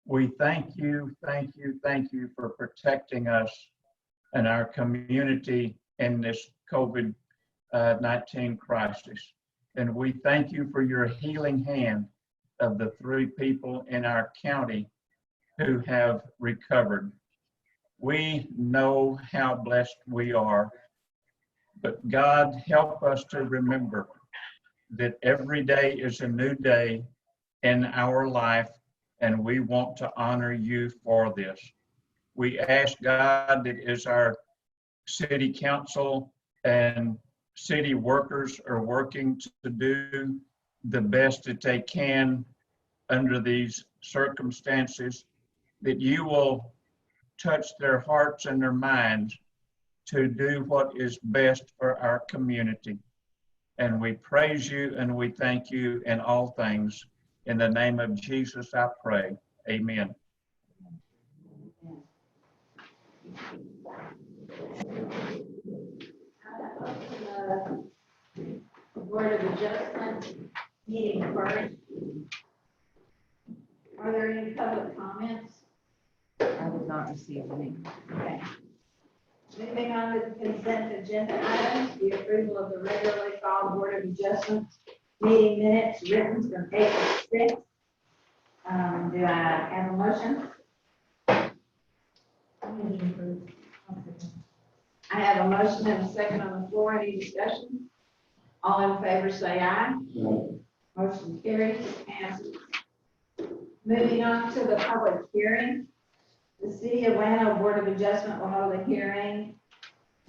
We thank you, thank you, thank you for protecting us and our community in this COVID-19 crisis. And we thank you for your healing hand of the 3 people in our county who have recovered. We know how blessed we are, but God, help us to remember that every day is a new day in our life, and we want to honor you for this. We ask God that as our city council and city workers are working to do the best that they can under these circumstances, that you will touch their hearts and their minds to do what is best for our community. And we praise you and we thank you in all things. In the name of Jesus, I pray. Amen. Board of Adjustment meeting first. Are there any public comments? I did not receive any. Okay. Moving on to the consent agenda items, the approval of the regularly called Board of Adjustments meeting minutes written from April 6th. Do I have a motion? I have a motion and a second on the floor. Any discussion? All in favor say aye. No. Motion carries, passes. Moving on to the public hearing. The City of Wano Board of Adjustment will hold a hearing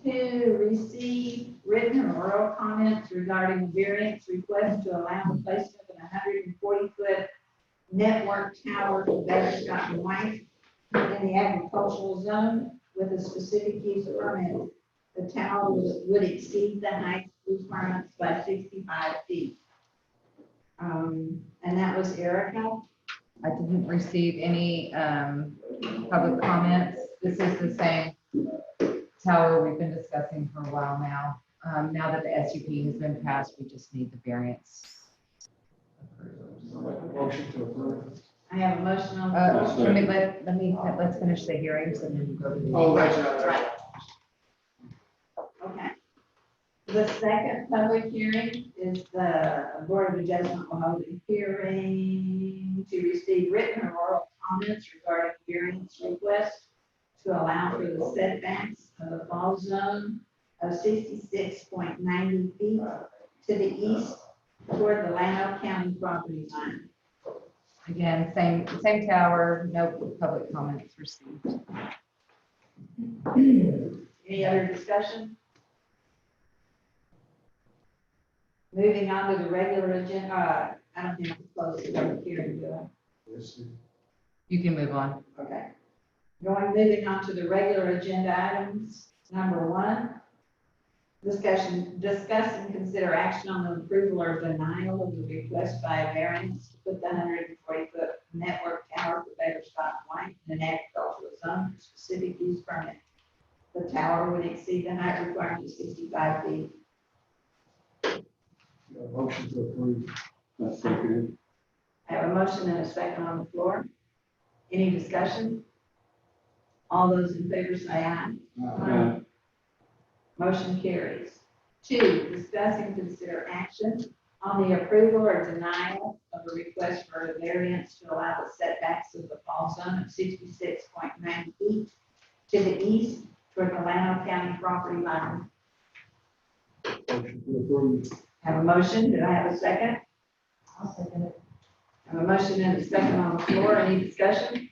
to receive written or oral comments regarding variance request to allow the placement of a 140-foot network tower for Baker Scott and White in the agricultural zone with a specific use permit. The tower would exceed the height requirements by 65 feet. And that was Erica. I didn't receive any public comments. This is the same tower we've been discussing for a while now. Now that the SUP has been passed, we just need the variance. Motion to approve. I have a motion on the floor. Let's finish the hearings and then go to the. Oh, right. Okay. The second public hearing is the Board of Adjustment will hold a hearing to receive written or oral comments regarding variance request to allow for the setbacks of the fall zone of 66.90 feet to the east toward the Llano County property line. Again, same tower, no public comments received. Any other discussion? Moving on to the regular agenda. I don't think I'm close to the hearing, do I? Yes, sir. You can move on. Okay. Moving on to the regular agenda items. Number 1, discuss and consider action on the approval or denial of the request by a variance to put the 140-foot network tower for Baker Scott White in an agricultural zone for specific use permit. The tower would exceed the height requirement of 65 feet. Motion to approve. That's seconded. I have a motion and a second on the floor. Any discussion? All those in favor say aye. Aye. Motion carries. 2, discuss and consider action on the approval or denial of a request for a variance to allow the setbacks of the fall zone of 66.9 feet to the east toward the Llano County property line. Motion to approve. Have a motion. Do I have a second? I'll second it. I have a motion and a second on the floor. Any discussion?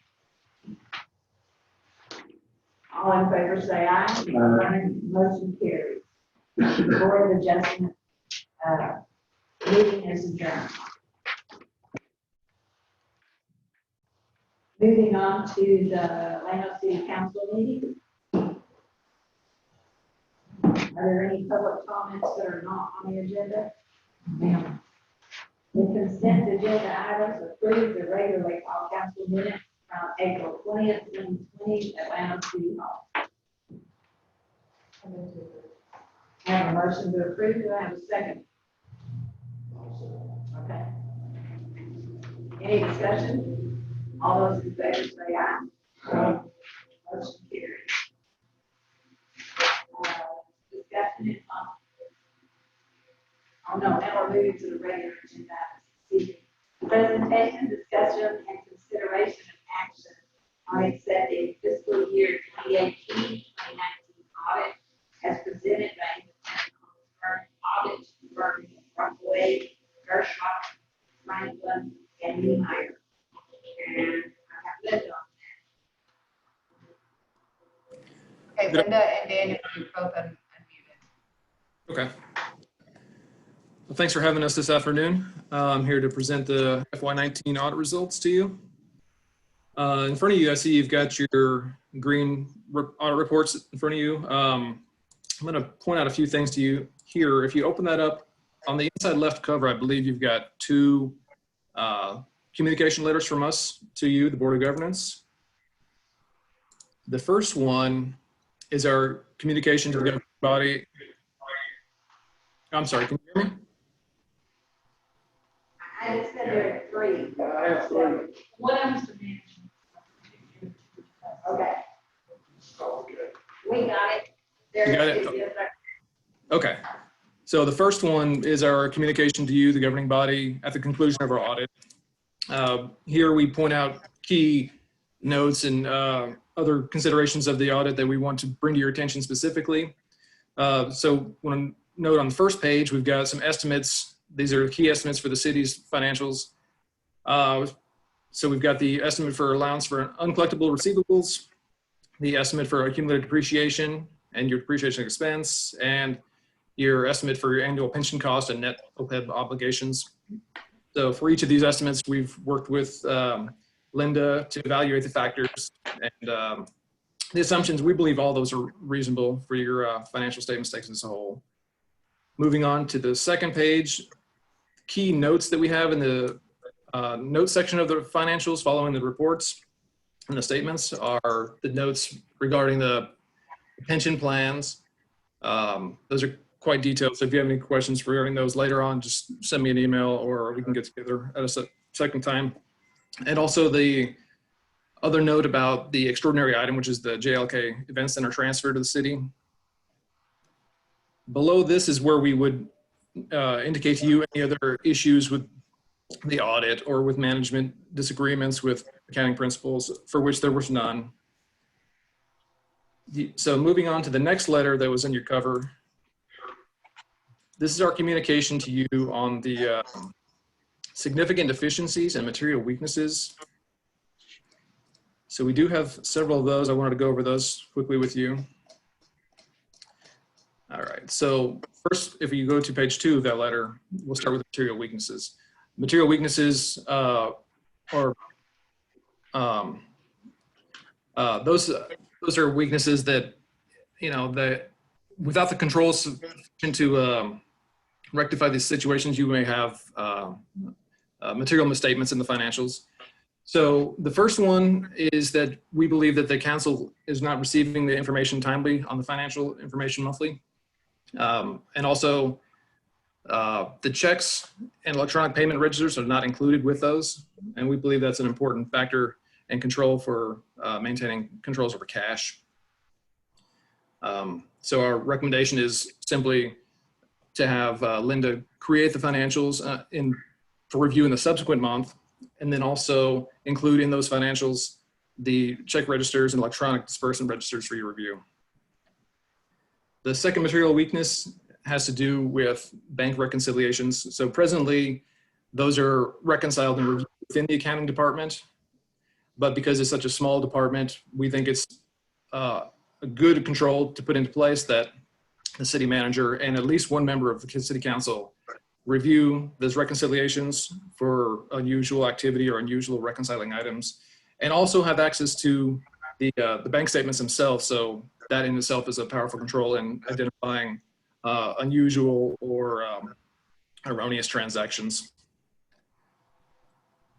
All in favor say aye. Aye. Motion carries. The Board of Adjustment meeting is adjourned. Moving on to the Llano City Council meeting. Are there any public comments that are not on the agenda? Ma'am. The consent agenda items approved the regularly called council minutes from April 20th, 2020 at Llano City Hall. I have a motion to approve. Do I have a second? Okay. Any discussion? All those in favor say aye. Motion carries. Discussion and oh no, now we're moving to the regular agenda. Excuse me. Presentation, discussion, and consideration of action on accepting fiscal year 2018-2019 audit as presented by independent audit firm Rockaway, Gershon, Franklin, and Niemeyer. And I have Linda on Okay, Linda and Daniel, you're both unmuted. Okay. Well, thanks for having us this afternoon. I'm here to present the FY19 audit results to you. In front of you, I see you've got your green audit reports in front of you. I'm going to point out a few things to you here. If you open that up, on the inside left cover, I believe you've got two communication letters from us to you, the Board of Governance. The first one is our communication to the governing body. I'm sorry, can you hear me? I just said there are three. I have three. One of them's the management. Okay, Okay. we got it. There You got it it? is. Yes, sir. Okay. So the first one is our communication to you, the governing body, at the conclusion of our audit. Here we point out key notes and other considerations of the audit that we want to bring to your attention specifically. So one note on the first page, we've got some estimates. These are key estimates for the city's financials. So we've got the estimate for allowance for uncollectible receivables, the estimate for accumulated depreciation and your depreciation expense, and your estimate for your annual pension cost and net OPEB obligations. So for each of these estimates, we've worked with Linda to evaluate the factors and the assumptions. We believe all those are reasonable for your financial statements taken as a whole. Moving on to the second page, key notes that we have in the notes section of the financials following the reports and the statements are the notes regarding the pension plans. Those are quite detailed. So if you have any questions regarding those later on, just send me an email or we can get together at a second time. And also the other note about the extraordinary item, which is the JLK Event Center transfer to the city. Below this is where we would indicate to you any other issues with the audit or with management disagreements with accounting principles, for which there was none. So moving on to the next letter that was in your cover. This is our communication to you on the significant deficiencies and material weaknesses. So we do have several of those. I wanted to go over those quickly with you. All right, so first, if you go to page 2 of that letter, we'll start with material weaknesses. Material weaknesses those are weaknesses that, you know, that without the controls sufficient to rectify these situations, you may have material misstatements in the financials. So the first one is that we believe that the council is not receiving the information timely on the financial information monthly. And also the checks and electronic payment registers are not included with those. And we believe that's an important factor and control for maintaining controls over cash. So our recommendation is simply to have Linda create the financials for review in the subsequent month, and then also include in those financials the check registers and electronic disbursement registers for your review. The second material weakness has to do with bank reconciliations. So presently, those are reconciled and reviewed within the accounting department, but because it's such a small department, we think it's a good control to put into place that the city manager and at least one member of the city council review those reconciliations for unusual activity or unusual reconciling items, and also have access to the bank statements themselves. So that in itself is a powerful control in identifying unusual or erroneous transactions.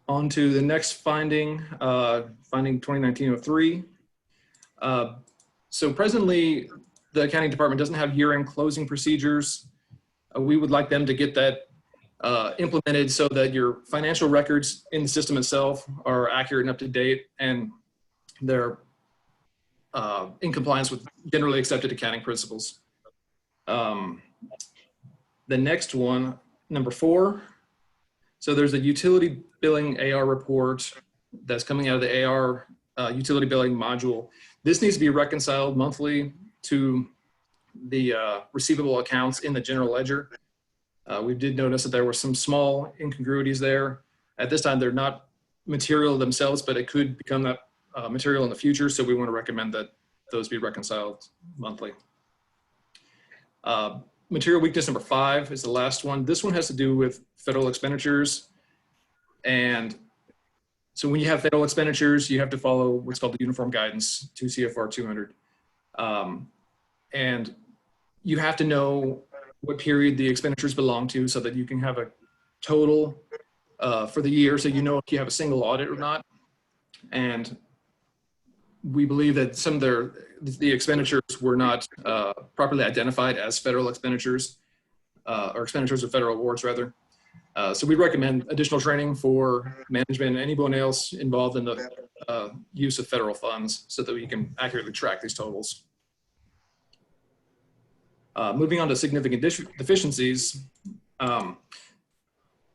On to the next finding, finding 2019-03. So presently, the accounting department doesn't have year-end closing procedures. We would like them to get that implemented so that your financial records in the system itself are accurate and up to date, and they're in compliance with generally accepted accounting principles. The next one, number 4. So there's a utility billing AR report that's coming out of the AR utility billing module. This needs to be reconciled monthly to the receivable accounts in the general ledger. We did notice that there were some small incongruities there. At this time, they're not material themselves, but it could become that material in the future. So we want to recommend that those be reconciled monthly. Material weakness number 5 is the last one. This one has to do with federal expenditures. And so when you have federal expenditures, you have to follow what's called the Uniform Guidance 2 CFR 200. And you have to know what period the expenditures belong to so that you can have a total for the year, so you know if you have a single audit or not. And we believe that some of the expenditures were not properly identified as federal expenditures, or expenditures of federal awards rather. So we recommend additional training for management and anyone else involved in the use of federal funds so that we can accurately track these totals. Moving on to significant deficiencies,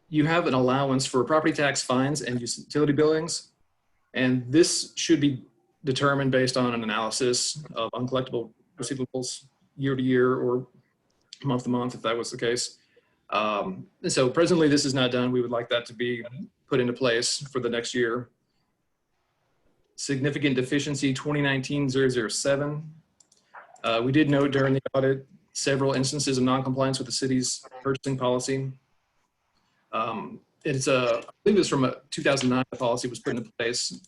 you have an allowance for property tax fines and utility billings, and this should be determined based on an analysis of uncollectible receivables year to year or month to month, if that was the case. So presently this is not done. We would like that to be put into place for the next year. Significant deficiency 2019-007. We did note during the audit several instances of non-compliance with the city's purchasing policy. I believe it's from a 2009 policy was put into place.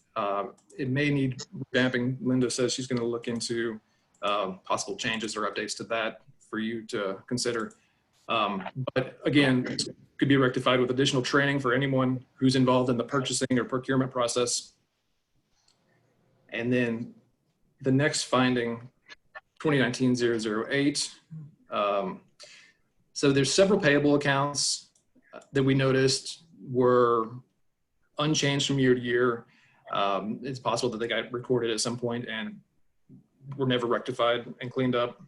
It may need revamping. Linda says she's going to look into possible changes or updates to that for you to consider. But again, it could be rectified with additional training for anyone who's involved in the purchasing or procurement process. And then the next finding, 2019-008. So there's several payable accounts that we noticed were unchanged from year to year. It's possible that they got recorded at some point and were never rectified and cleaned up.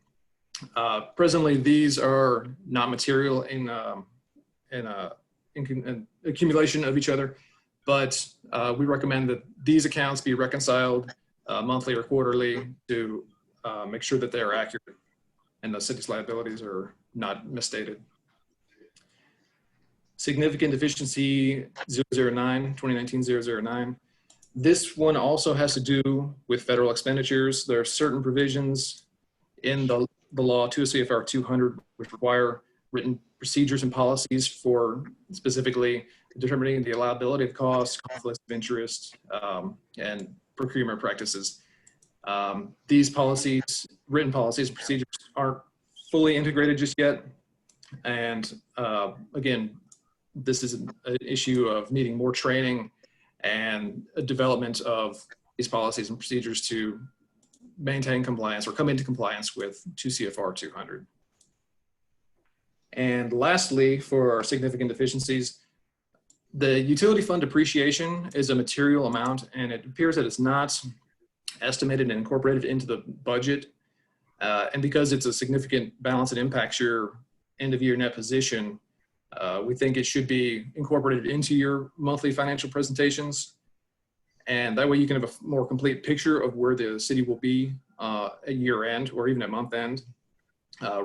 Presently, these are not material in accumulation of each other, but we recommend that these accounts be reconciled monthly or quarterly to make sure that they are accurate and the city's liabilities are not misstated. Significant deficiency 009, 2019-009. This one also has to do with federal expenditures. There are certain provisions in the law 2 CFR 200 which require written procedures and policies for specifically determining the allowability of costs, conflicts of interest, and procurement practices. These policies, written policies and procedures aren't fully integrated just yet. And again, this is an issue of needing more training and a development of these policies and procedures to maintain compliance or come into compliance with 2 CFR 200. And lastly, for our significant deficiencies, the utility fund depreciation is a material amount, and it appears that it's not estimated and incorporated into the budget. And because it's a significant balance and impacts your end of year net position, we think it should be incorporated into your monthly financial presentations. And that way you can have a more complete picture of where the city will be at year end or even at month end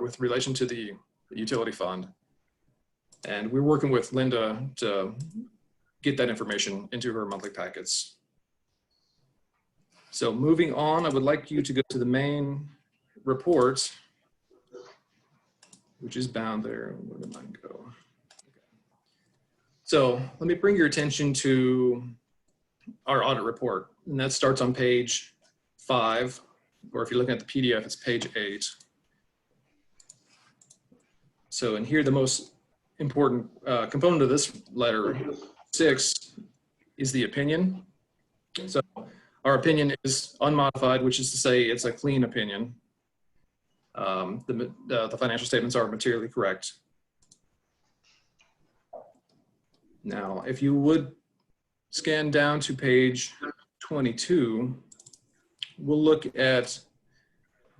with relation to the utility fund. And we're working with Linda to get that information into her monthly packets. So moving on, I would like you to go to the main report, which is bound there. Where did mine go? So let me bring your attention to our audit report, and that starts on page 5, or if you're looking at the PDF, it's page 8. So in here, the most important component of this letter, 6, is the opinion. So our opinion is unmodified, which is to say it's a clean opinion. The financial statements are materially correct. Now, if you would scan down to page 22, we'll look at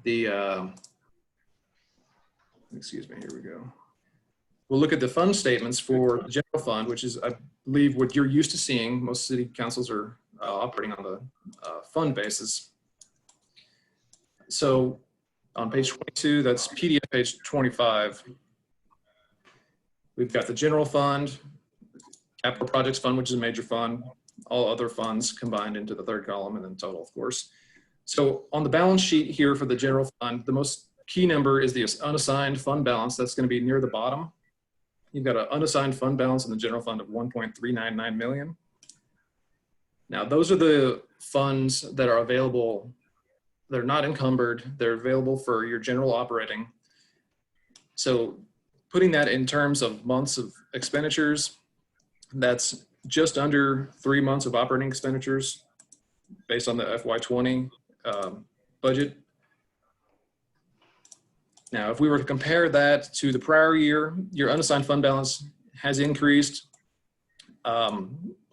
the, excuse me, here we go. We'll look at the fund statements for the general fund, which is, I believe, what you're used to seeing. Most city councils are operating on the fund basis. So on page 22, that's PDF page 25. We've got the general fund, capital projects fund, which is a major fund, all other funds combined into the third column, and then total, of course. So on the balance sheet here for the general fund, the most key number is the unassigned fund balance. That's going to be near the bottom. You've got an unassigned fund balance in the general fund of 1.399 million. Now, those are the funds that are available. They're not encumbered. They're available for your general operating. So putting that in terms of months of expenditures, that's just under 3 months of operating expenditures based on the FY20 budget. Now, if we were to compare that to the prior year, your unassigned fund balance has increased.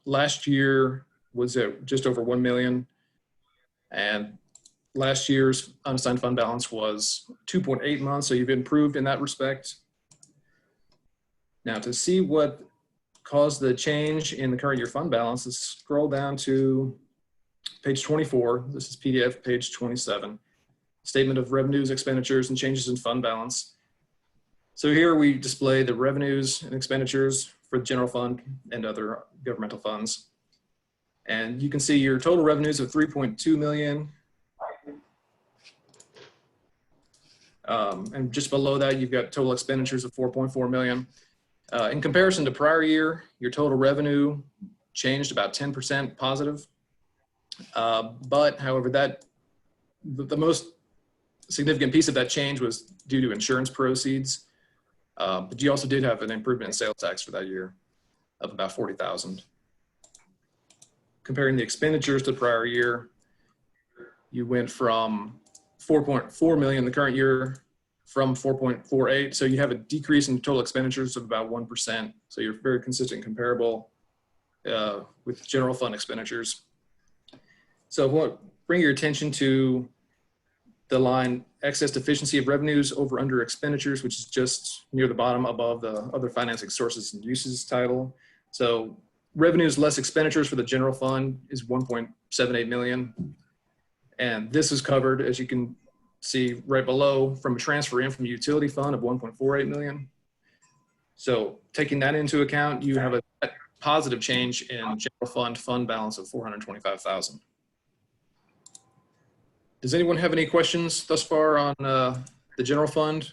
Last year was at just over 1 million, and last year's unassigned fund balance was 2.8 months, so you've improved in that respect. Now, to see what caused the change in the current year fund balance, let's scroll down to page 24. This is PDF page 27. Statement of revenues, expenditures, and changes in fund balance. So here we display the revenues and expenditures for the general fund and other governmental funds. And you can see your total revenues of 3.2 million. And just below that, you've got total expenditures of 4.4 million. In comparison to prior year, your total revenue changed about 10% positive. But however, the most significant piece of that change was due to insurance proceeds. But you also did have an improvement in sales tax for that year of about 40,000. Comparing the expenditures to the prior year, you went from 4.4 million the current year from 4.48. So you have a decrease in total expenditures of about 1%. So you're very consistent and comparable with general fund expenditures. So I want to bring your attention to the line excess deficiency of revenues over under expenditures, which is just near the bottom above the other financing sources and uses title. So revenues less expenditures for the general fund is 1.78 million. And this is covered, as you can see right below, from a transfer in from the utility fund of 1.48 million. So taking that into account, you have a positive change in general fund balance of 425,000. Does anyone have any questions thus far on the general fund?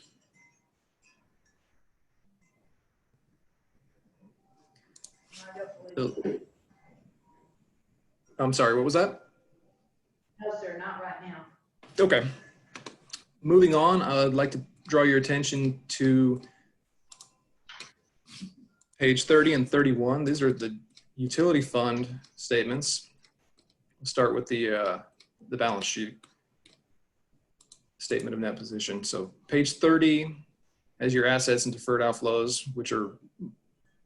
I'm sorry, what was that? No, sir, not right now. Okay. Moving on, I'd like to draw your attention to page 30 and 31. These are the utility fund statements. We'll start with the balance sheet. Statement of net position. So page 30 has your assets and deferred outflows, which are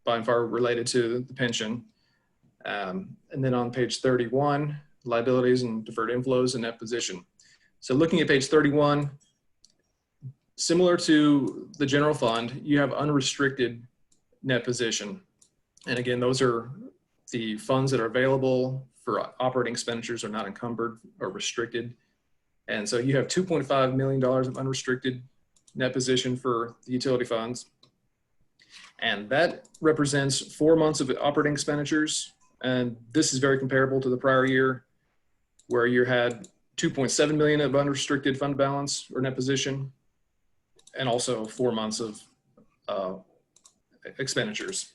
by and far related to the pension. And then on page 31, liabilities and deferred inflows and net position. So looking at page 31, similar to the general fund, you have unrestricted net position. And again, those are the funds that are available for operating expenditures, are not encumbered or restricted. And so you have $2.5 million of unrestricted net position for the utility funds. And that represents 4 months of operating expenditures. And this is very comparable to the prior year, where you had 2.7 million of unrestricted fund balance or net position, and also 4 months of expenditures.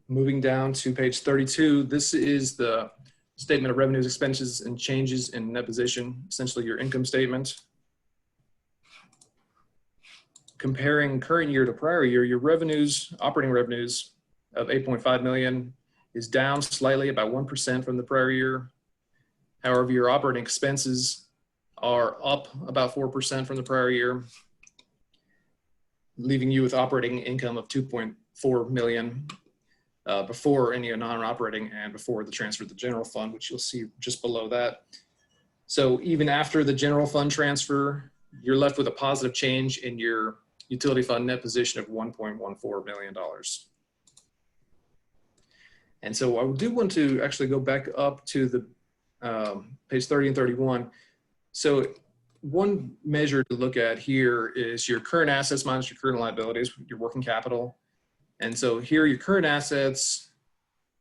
Moving down to page 32, this is the statement of revenues, expenses, and changes in net position, essentially your income statement. Comparing current year to prior year, your revenues, operating revenues of 8.5 million is down slightly, about 1% from the prior year. However, your operating expenses are up about 4% from the prior year, leaving you with operating income of $4 million before any non-operating and before the transfer to the general fund, which you'll see just below that. So even after the general fund transfer, you're left with a positive change in your utility fund net position of $1.14 million. And so I do want to actually go back up to the page 30 and 31. So one measure to look at here is your current assets minus your current liabilities, your working capital. And so here your current assets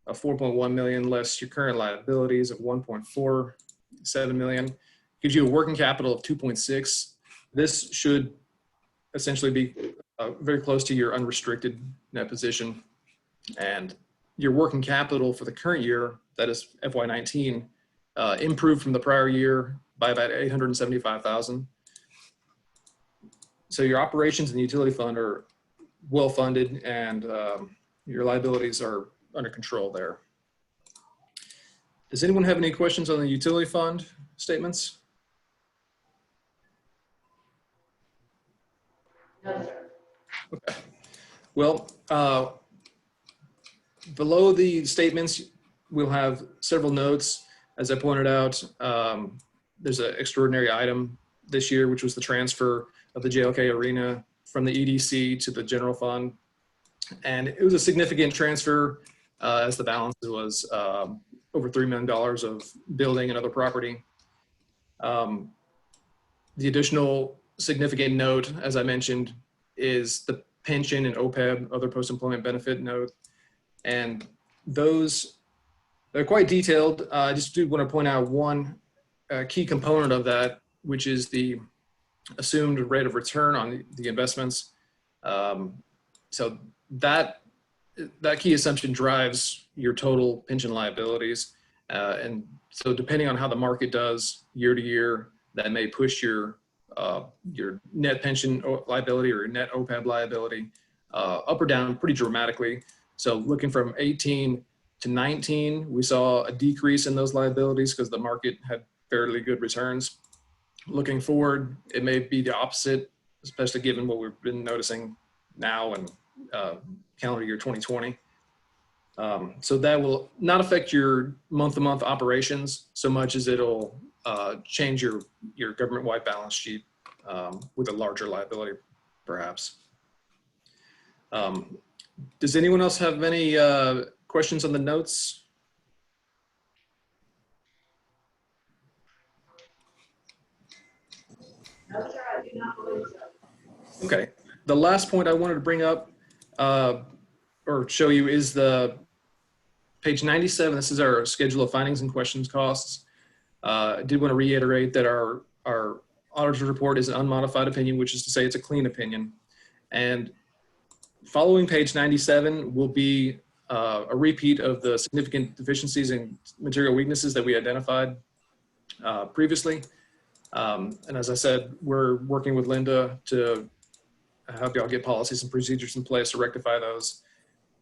of 4.1 million less your current liabilities of 1.47 million gives you a working capital of 2.6. This should essentially be very close to your unrestricted net position. And your working capital for the current year, that is FY19, improved from the prior year by about 875,000. So your operations and utility fund are well funded, and your liabilities are under control there. Does anyone have any questions on the utility fund statements? No, sir. Okay. Well, below the statements, we'll have several notes. As I pointed out, there's an extraordinary item this year, which was the transfer of the JLK Arena from the EDC to the general fund. And it was a significant transfer as the balance was over $3 million of building and other property. The additional significant note, as I mentioned, is the pension and OPEB, other post-employment benefit note. And those, they're quite detailed. I just do want to point out one key component of that, which is the assumed rate of return on the investments. So that key assumption drives your total pension liabilities. And so depending on how the market does year to year, that may push your net pension liability or your net OPEB liability up or down pretty dramatically. So looking from 18 to 19, we saw a decrease in those liabilities because the market had fairly good returns. Looking forward, it may be the opposite, especially given what we've been noticing now and calendar year 2020. So that will not affect your month-to-month operations so much as it'll change your government-wide balance sheet with a larger liability, perhaps. Does anyone else have any questions on the notes? No, sir, I do not believe so. Okay. The last point I wanted to bring up or show you is the page 97. This is our schedule of findings and questions costs. I did want to reiterate that our auditor's report is an unmodified opinion, which is to say it's a clean opinion. And following page 97 will be a repeat of the significant deficiencies and material weaknesses that we identified previously. And as I said, we're working with Linda to help y'all get policies and procedures in place to rectify those.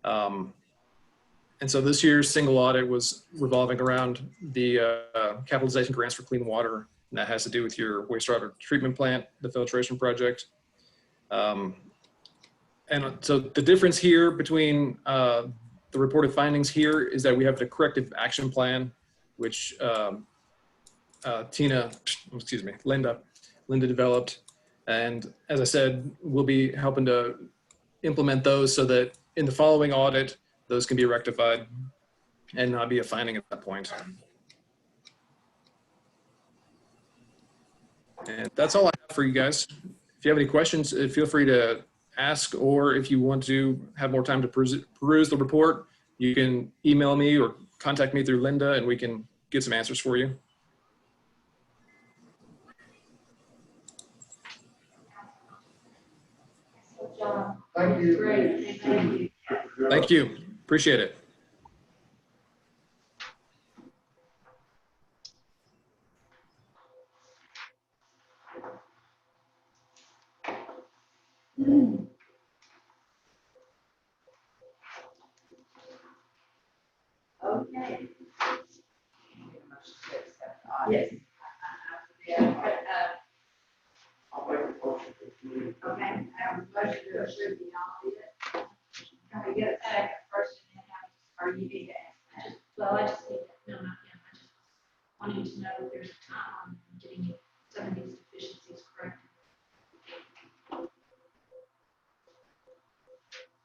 And so this year's single audit was revolving around the capitalization grants for clean water, and that has to do with your wastewater treatment plant, the filtration project. And so the difference here between the reported findings here is that we have the corrective action plan, which Linda developed. And as I said, we'll be helping to implement those so that in the following audit, those can be rectified and not be a finding at that point. And that's all I have for you guys. If you have any questions, feel free to ask, or if you want to have more time to peruse the report, you can email me or contact me through Linda and we can get some answers for you. John. Thank you. Great, thank you. Thank you. Appreciate it. Okay. Yes. Yeah, I'll make a motion to approve. okay, I have a motion to approve the audit. we get a second first and then or you need to ask that? Well, I just need, no, not him, I just wanted to know if there's a time on getting some of these deficiencies corrected.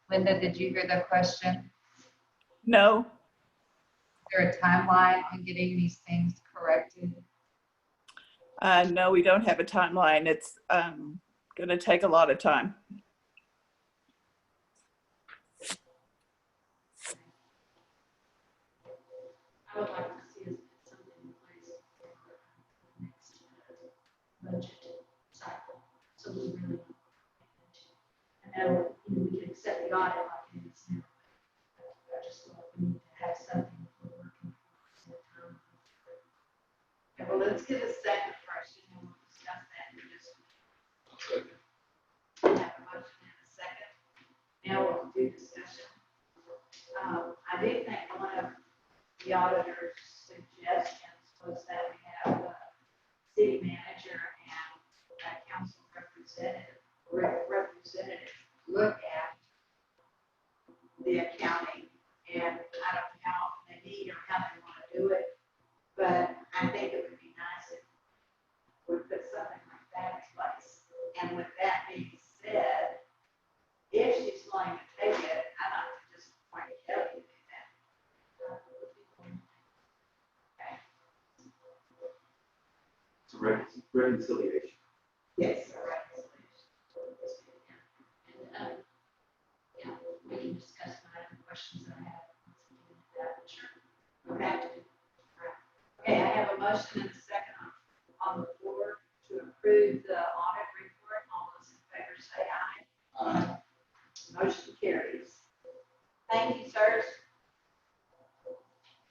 Linda, did you hear the question? No, Is there a timeline on getting these things corrected? no, we don't have a timeline. It's going to take a lot of time. I would like to see us put something in place for the next budget cycle, so we really know. I know, we can accept the audit like it is now, but I just feel like we need to have something we're working towards at the time. Okay, well, let's get a second first, and then we'll discuss that in just a minute. I have a motion and a second. Now we'll do discussion. I do think one of the auditor's suggestions was that we have a city manager and a council representative look at the accounting, and I don't know how often they meet or how they want to do it, but I think it would be nice if we put something like that in place. And with that being said, if she's willing to take it, I'd like to just point Kelly to do that. Okay. It's a reconciliation. Yes, all right. And, yeah, we can discuss my other questions that I have. Sure. Okay. Okay, I have a motion and a second on the floor to approve the audit report. All those in favor say aye. Motion carries. Thank you, sirs.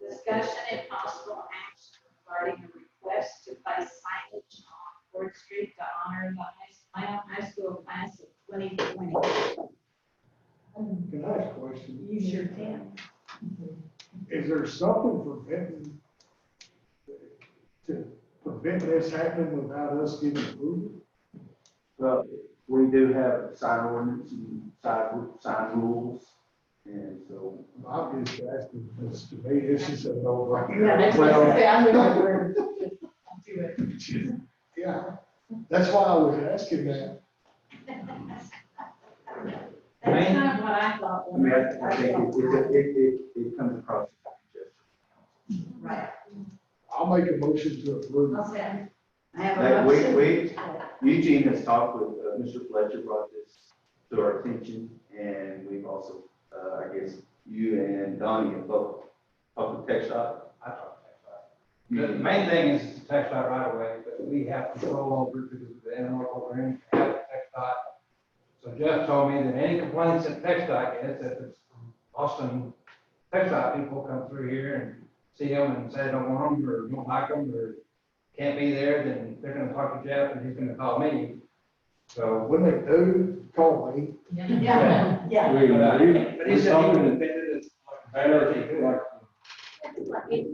Discussion and possible action regarding a request to place signage on Fourth Street to honor the high school class of 2020. Can I ask a question? You sure can. Is there something to prevent this happening without us getting approval? Well, we do have sign ordinance and sign rules, and so. I'm just asking, because to me, this is a no-brainer. Yeah, that's what I say. I'm going to do it. Yeah, that's why I was asking that. That's kind of what I thought. I mean, I think it comes across as just. Right. I'll make a motion to approve. I'll say. I have a That motion. Eugene has talked with, Mr. Fletcher brought this to our attention, and we've also, I guess, you and Donnie have both talked with Tech Shop. I talked to TechDOT. The main thing is TechDOT right away, but we have control over it because of the interlocal agreement we have with TechDOT. So Jeff told me that any complaints that TechDOT gets, if it's from Austin, TechDOT people come through here and see them and say they don't want them or don't like them or can't be there, then they're gonna talk to Jeff and he's gonna call me. So, When they do, call me. Yeah, yeah. but he said he would defend it as like better if he could.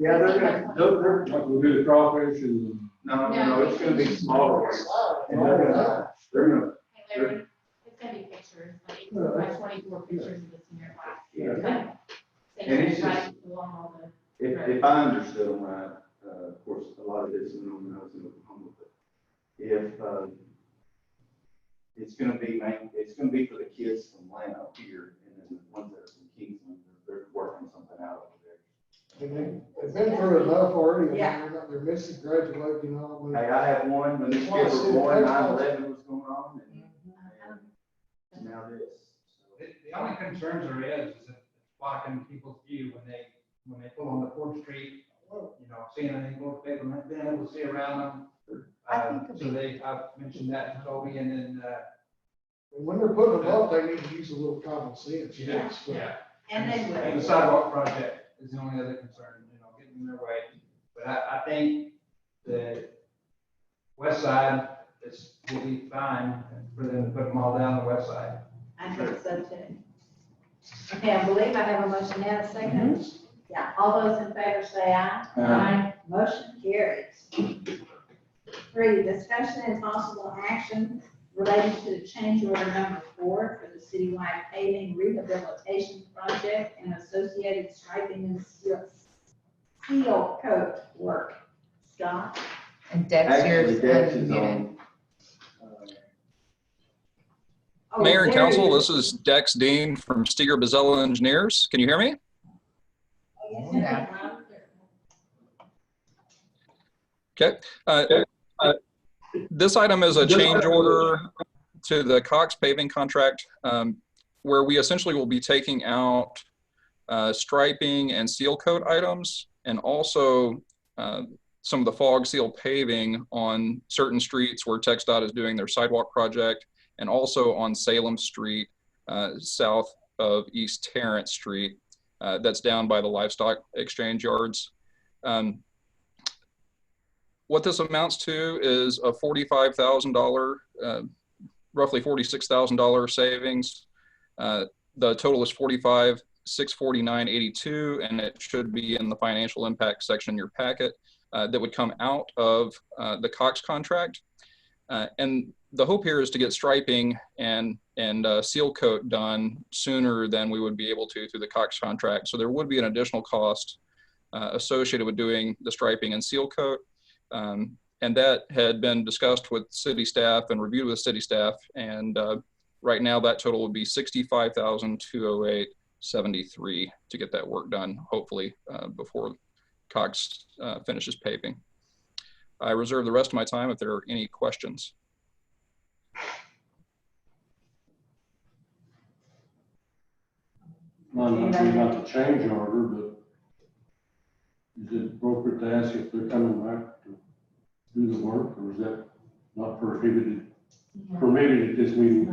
Yeah, they're, Like we'll do the crawfish and. no, it's gonna be smaller. And they're gonna, Hey Larry, it's gonna be pictures, like 18 by 24 pictures of the senior class. Yeah. Same And it's thing, just- right along all the. if I understood them right, of course, a lot of this is when I was in Oklahoma, but if, it's gonna be for the kids from Lano here, and then the ones that are from Kingsland, they're working something out over there. And they've been through enough already. Yeah. They're missing graduating, all Hey, I had one, when these kids were born, 9/11 was going on, and now this. So. The only concerns there is that it's blocking people's view when they pull on the Fourth Street, seeing anything go to paper, being able to see around them. I've mentioned that to Toby, and then, When they're putting them up, they need to use a little common sense. Yes. And then And the sidewalk project is the only other concern, getting in their way. But I think the west side will be fine for them to put them all down the west side. I think so too. Okay, I believe I have a motion and a second. Yeah, all those in favor say aye. Aye. Motion carries. 3, discussion and possible action relating to the change order number 4 for the citywide paving rehabilitation project and associated striping and seal coat work. Scott? And Dex, Actually, yours Dex is unmuted. on. Oh, Mayor and there he council, is. this is Dex Dean from Steger Bazella Engineers. Can you hear me? Oh, yes, Yeah. Okay. This item is a change order to the Cox paving contract, where we essentially will be taking out striping and seal coat items, and also some of the fog seal paving on certain streets where TxDOT is doing their sidewalk project, and also on Salem Street, south of East Terrence Street, that's down by the livestock exchange yards. What this amounts to is a $45,000, roughly $46,000 savings. The total is $45,649.82, and it should be in the financial impact section in your packet. That would come out of the Cox contract. And the hope here is to get striping and seal coat done sooner than we would be able to through the Cox contract. So there would be an additional cost associated with doing the striping and seal coat. And that had been discussed with city staff and reviewed with city staff. And right now that total would be $65,208.73 to get that work done, hopefully before Cox finishes paving. I reserve the rest of my time if there are any questions. Not the change order, but is it appropriate to ask if they're coming back to do the work, or is that not permitted at this meeting?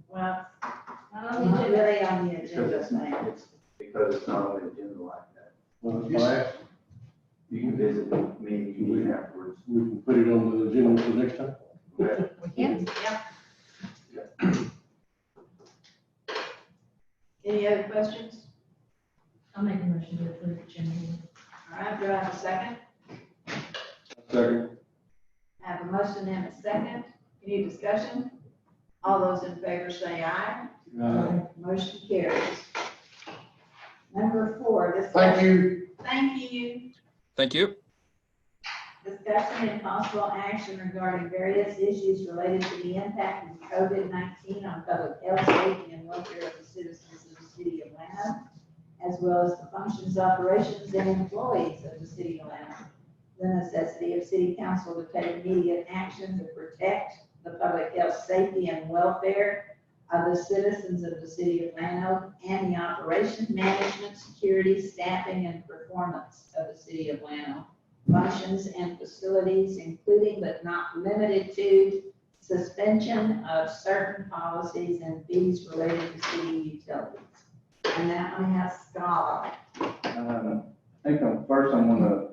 Well, not really on the agenda, Because tonight. because it's not on the agenda like that. Well, if I ask, You can visit me afterwards. we can put it on the agenda for next time. Okay. We can. Any other questions? I'll make a motion to approve the agenda. All right, do I have a second? Second. I have a motion and a second. Any discussion? All those in favor say aye. Motion carries. Number 4, discussion. Thank you. Thank you. Thank you. Discussion and possible action regarding various issues related to the impact of COVID-19 on public health, safety, and welfare of the citizens of the city of Atlanta, as well as the functions, operations, and employees of the city of Atlanta. The necessity of city council to take immediate action to protect the public health, safety, and welfare of the citizens of the city of Atlanta, and the operation, management, security, staffing, and performance of the city of Atlanta. Functions and facilities, including but not limited to suspension of certain policies and fees related to city utilities. And that one has Scott. I think I'm gonna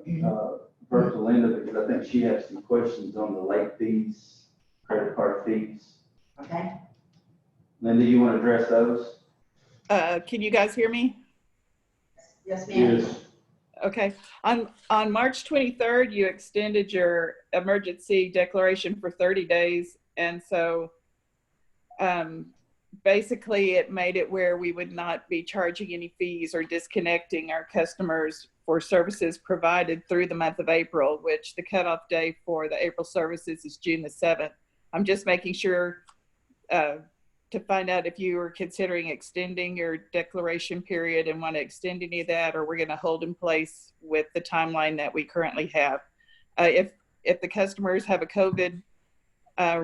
refer to Linda, because I think she has some questions on the late fees, credit card fees. Okay? Linda, you want to address those? Can you guys hear me? Yes, ma'am. Yes. Okay. On March 23rd, you extended your emergency declaration for 30 days. And so basically it made it where we would not be charging any fees or disconnecting our customers for services provided through the month of April, which the cutoff day for the April services is June the 7th. I'm just making sure to find out if you were considering extending your declaration period and want to extend any of that, or we're going to hold in place with the timeline that we currently have. If the customers have a COVID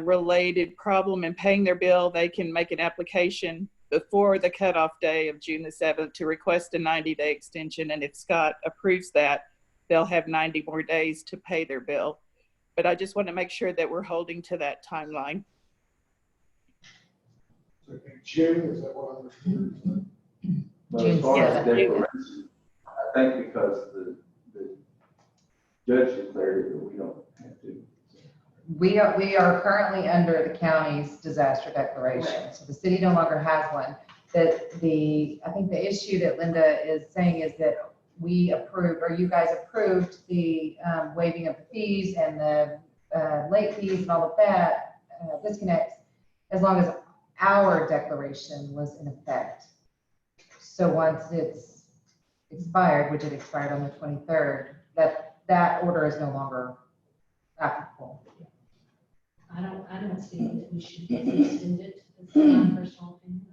related problem in paying their bill, they can make an application before the cutoff day of June the 7th to request a 90-day extension. And if Scott approves that, they'll have 90 more days to pay their bill. But I just want to make sure that we're holding to that timeline. June, is that what I'm understanding? But as far as the declaration, I think because the judge declared it, that we don't have to. We are currently under the county's disaster declaration, so the city no longer has one. I think the issue that Linda is saying is that we approved, or you guys approved the waiving of the fees and the late fees and all of that disconnects as long as our declaration was in effect. So once it's expired, which it expired on the 23rd, that order is no longer applicable. I don't see that we should extend it. It's my personal opinion.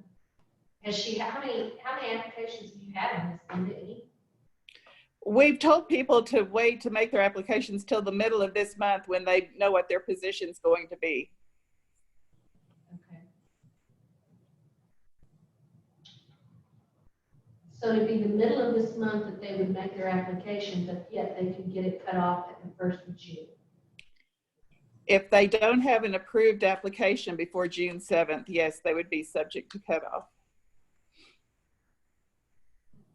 Has she, how many applications have you had on this, Linda? Any? We've told people to wait to make their applications till the middle of this month when they know what their position's going to be. Okay. So it'd be the middle of this month that they would make their application, but yet they could get it cut off at the 1st of June. If they don't have an approved application before June 7th, yes, they would be subject to cutoff.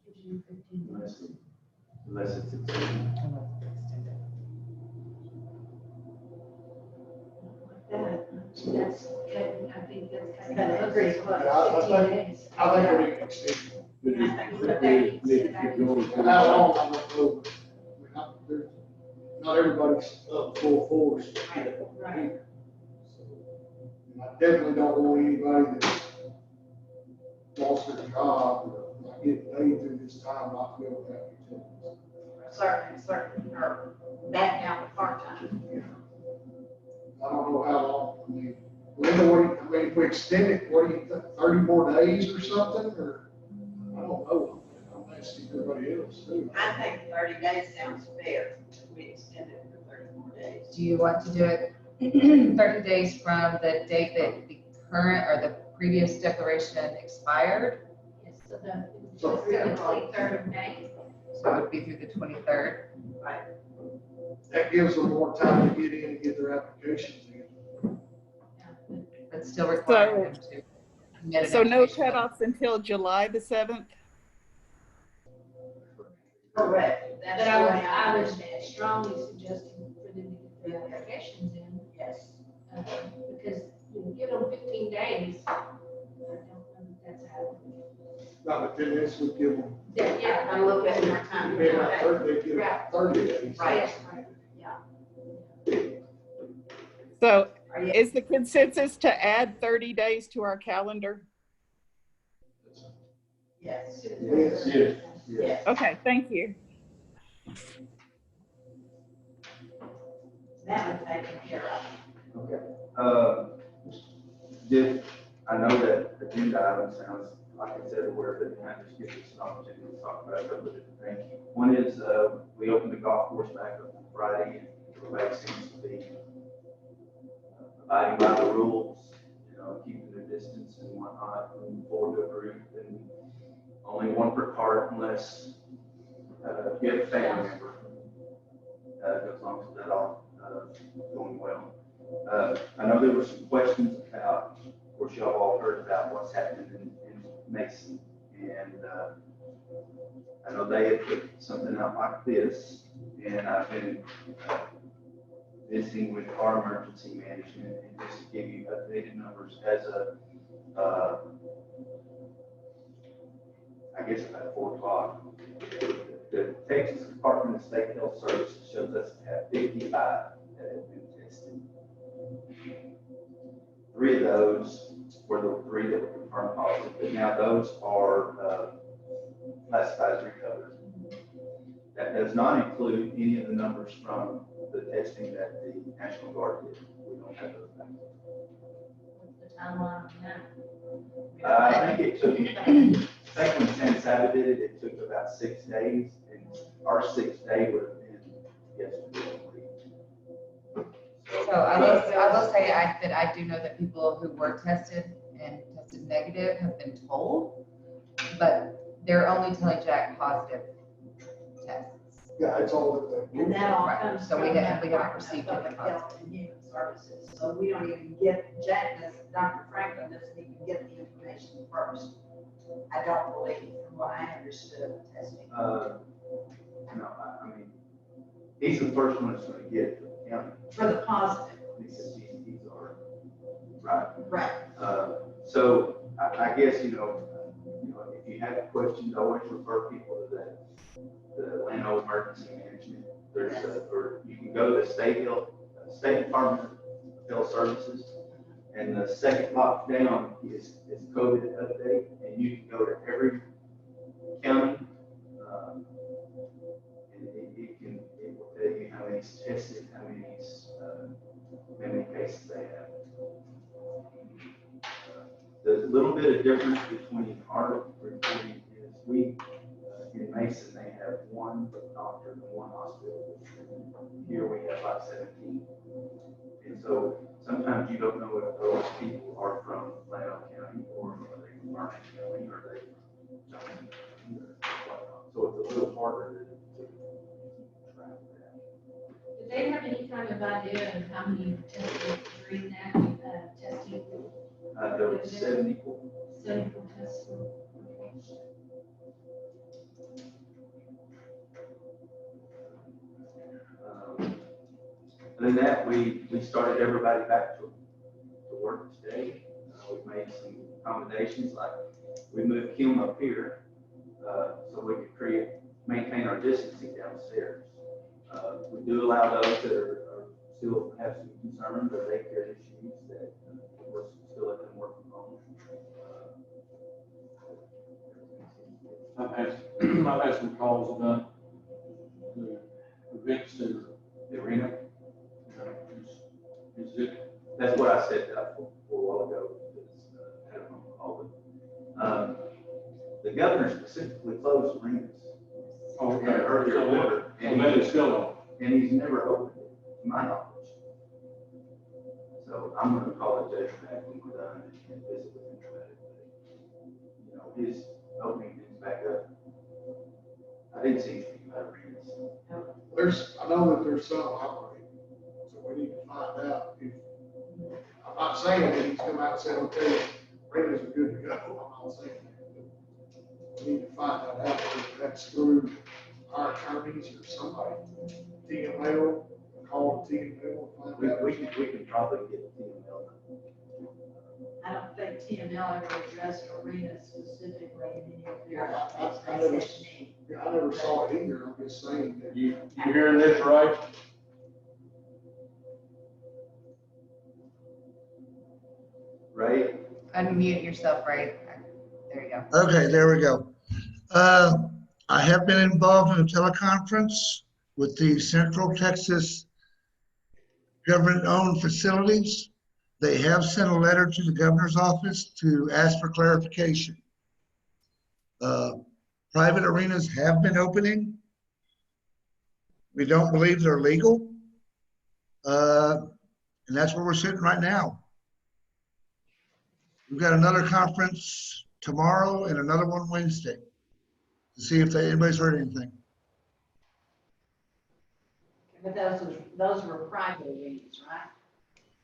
Gives you 15 days. Unless it's extended. That's, I think that's kind Kind of of agree. close. 15 days. I think we can extend it. But I think if we need to keep going. How long, I'm not sure. Not everybody's up full force. Right. And I definitely don't want anybody that's lost their job or not getting paid through this time not to be able to have utilities. Certainly, or back down to part-time. I don't know how long, I mean, Linda, I mean, if we extend it, what do you think, 30 more days or something, or, I don't know. I'm asking everybody else too. I think 30 days sounds fair. We extend it for 30 more days. Do you want to do it 30 days from the date that the current or the previous declaration expired? Yes, so the 23rd of May. So it would be through the 23rd. That gives them more time to get in and get their applications in. But still require them to submit an So no application. cutoffs until July the 7th? Correct. That's But the way I was understand it. strongly suggesting for them to get their applications in, Yes. because, give them 15 days. I don't know that that's how. Not that then this would give them, Yeah, A little bit more time. maybe not 30, they give them 30 days. Right. Yeah. So Are you- is the consensus to add 30 days to our calendar? Yes. Yes. Yes. Yes. Okay, thank you. That was taken care of. Okay. Just, I know that agenda item sounds like it's everywhere, but I just give us an opportunity to talk about a couple of different things. One is, we opened the golf course back up on Friday, and everybody seems to be abiding by the rules, keeping their distance and whatnot, moving forward to a group, and only one per cart unless, you have a family member. As long as that all, going well. I know there were some questions about, of course, y'all all heard about what's happening in Mason. And I know they had put something out like this, and I've been visiting with our emergency management, and just to give you updated numbers as a, I guess about 4 o'clock. The Texas Department of State Health Services shows us to have 55 that have been tested. 3 of those were the 3 that were confirmed positive, but now those are classified as recovered. That does not include any of the numbers from the testing that the National Guard did. We don't have those numbers. What's the timeline on that? I think it took, I think when San Saba did it, it took about 6 days, and our 6th day would have been yesterday. So I will say that I do know that people who were tested and tested negative have been told, but they're only telling Jack positive tests. Yeah, it's all that they. And that all Right. comes So from we the haven't Department received of it. Public Health and Human Services. So we don't even get, Dr. Franklin doesn't even get the information first. I don't believe, from what I understood of the testing. No, I mean, he's the first one that's going to get the county. For the positive. Because he's our, right. Right. So I guess, if you have questions, always refer people to the Atlanta Emergency Management. Or you can go to the State Department of Health Services, And the second lockdown is COVID update, and you can go to every county. And it will tell you how many's tested, how many cases they have. The little bit of difference between our reporting is in Mason, they have one doctor and one hospital. Here we have like 17. And so sometimes you don't know if those people are from Loudoun County or are they from Martin County or are they from Johnson County or whatnot. So it's a little harder to track that. Do they have any kind of idea of how many tested during that testing? There were 74. 74 tests. Other than that, we started everybody back to work today. We've made some accommodations, like we moved Kim up here so we could maintain our distancing downstairs. We do allow those that are still have some concerns or daycare issues that we're still let them work from home. I've had some calls about the event center, The arena. Is it, That's what I said for a while ago. I don't know all of it. The governor specifically closed arenas. oh, In an earlier order, and that is still on. and he's never opened it, to my knowledge. So I'm gonna call the judge back when we're done and visit with him about it. You know, his opening things back up. I didn't see anything about arenas. I know that there's some operating, so we need to find out if, I'm not saying that he's come out and said, okay, arenas are good to go, I'm not saying that. We need to find that out, if that's through our attorneys or somebody, TML, call TML, and find out. We can probably get TML. I don't think TML ever addressed arenas specifically in any of their I updates. never saw it either, I'm just saying that. You hearing this right? Right? Unmute yourself, right? There you go. Okay, there we go. I have been involved in a teleconference with the Central Texas government-owned facilities. They have sent a letter to the governor's office to ask for clarification. Private arenas have been opening. We don't believe they're legal. And that's where we're sitting right now. We've got another conference tomorrow and another one Wednesday to see if anybody's heard anything. But those were private arenas, right?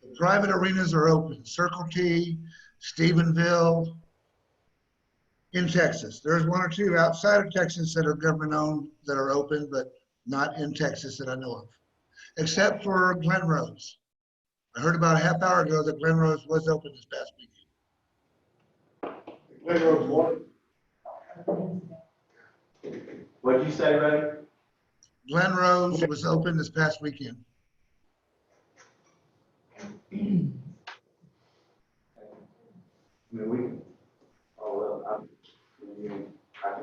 The private arenas are open. Circle T, Stephenville, in Texas. There's one or two outside of Texas that are government owned that are open, but not in Texas that I know of, except for Glen Rose. I heard about a half hour ago that Glen Rose was open this past weekend. Glen Rose what? What'd you say, Ray? Glen Rose was open this past weekend. I mean, we can follow up.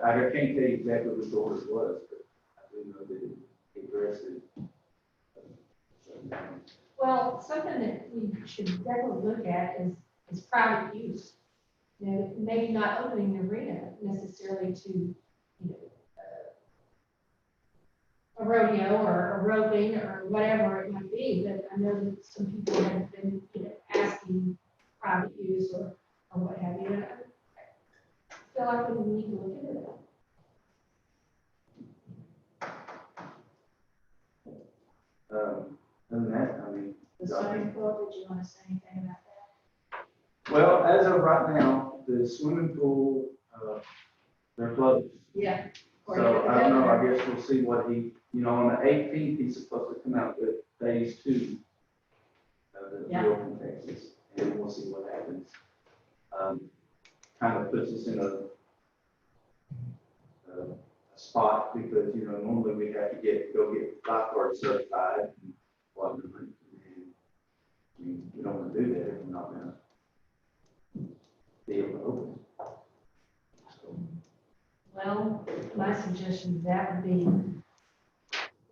I can't tell you exactly what the order was, but I do know that it addressed it. Well, something that we should definitely look at is private use. You know, maybe not opening the arena necessarily to, you know, a rodeo or a roping or whatever it might be, but I know that some people have been, you know, asking private use or what have you. And I feel like we need to look into that. Other than that, I mean. The swimming pool, did you want to say anything about that? Well, as of right now, the swimming pool, they're closed. Yeah. So I don't know, I guess we'll see what he, you know, on the 18th, he's supposed to come out with phase 2 of the open Texas, and we'll see what happens. Kind of puts us in a spot because, you know, normally we have to go get lifeguard certified and whatnot. And we don't want to do that if we're not going to suggestion to that would be,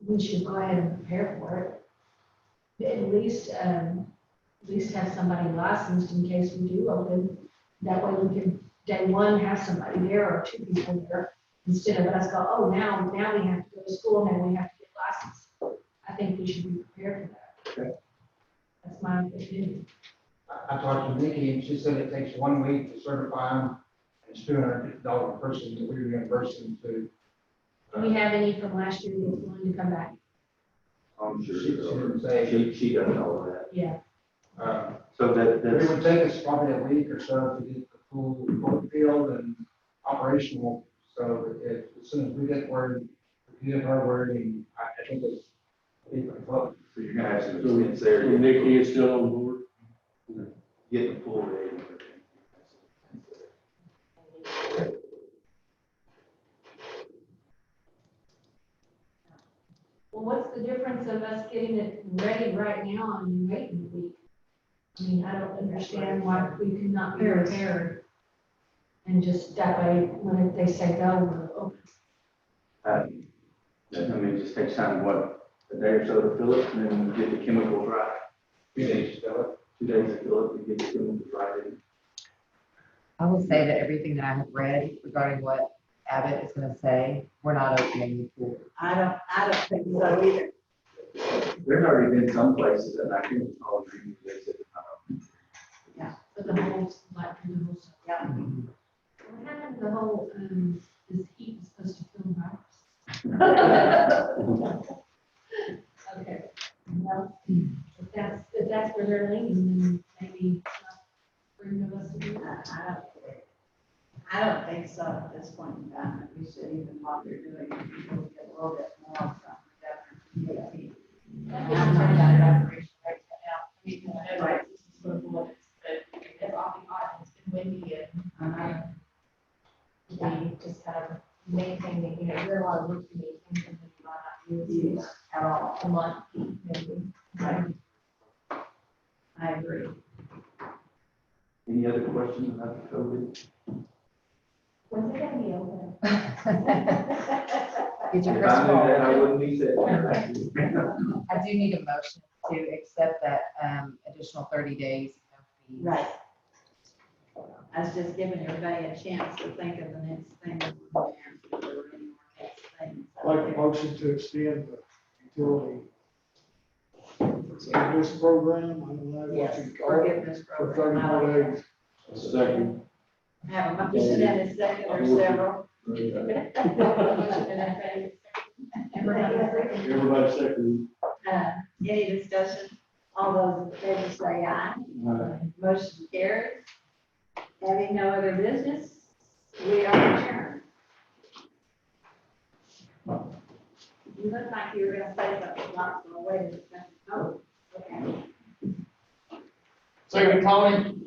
we should go ahead and prepare for it. At least have somebody licensed in case we do open. That way we can, day one, have somebody there or two people there, instead of us go, oh, now we have to go to school, now we have to get licensed. I think we should be prepared for that. Okay. That's my opinion. I talked to Nikki and she said it takes 1 week to certify them. It's $250 a person that we reimburse them to. Do we have any from last year that's willing to come back? I'm sure She didn't say. she does all of that. Yeah. So It that's, would take us probably a week or so to get the full field and operational. So as soon as we get word, we get our word, and I think it's close. so you're gonna have some So expense there. Nikki is still on board? Get the full rate and everything. Well, what's the difference of us getting it ready right now and waiting a week? I mean, I don't understand why we could not be prepared. And just that way, when they say go, we're open. I mean, it just takes time, what, a day or so to fill it, and then get the chemicals right. 2 days to fill it. 2 days to fill it, and get the chemicals right in. I will say that everything that I have read regarding what Abbott is gonna say, we're not opening the pool. I don't think so either. There's already been some places that I can call dream, they said, For the whole, like, for the whole stuff. Yeah. What happened to the whole, this heat is supposed to kill virus? Okay. Well, if that's where they're leaning, then maybe it's not bring of us to do that. I don't think so at this point in time. We should even what they're doing, people get a little bit more from the community. I'm talking about an operation right now. I mean, no, right, this is sort of what it's, but it's off the odd, it's been windy and, we just kind of maintaining, you know, there are a lot of work to maintain, and you might not use at all, a month, maybe. Right. I agree. any other questions about the COVID? When's it gonna be open? Get your If crystal I knew ball. that, I wouldn't be sitting here. I do need a motion to accept that additional 30 days. No fees. Right. I was just giving everybody a chance to think of the next thing. If there were any more next things. Like a motion to extend the utility forgiveness program, I don't know what Yes, you call it, forgiveness for program. 30 more days. Second. Have a motion and a second or several. Everybody second. Any discussion? All those in favor say aye. Motion carries. Having no other business, we are adjourned. You look like you were gonna say something, not gonna wait a second. Oh, okay. Second, Colleen?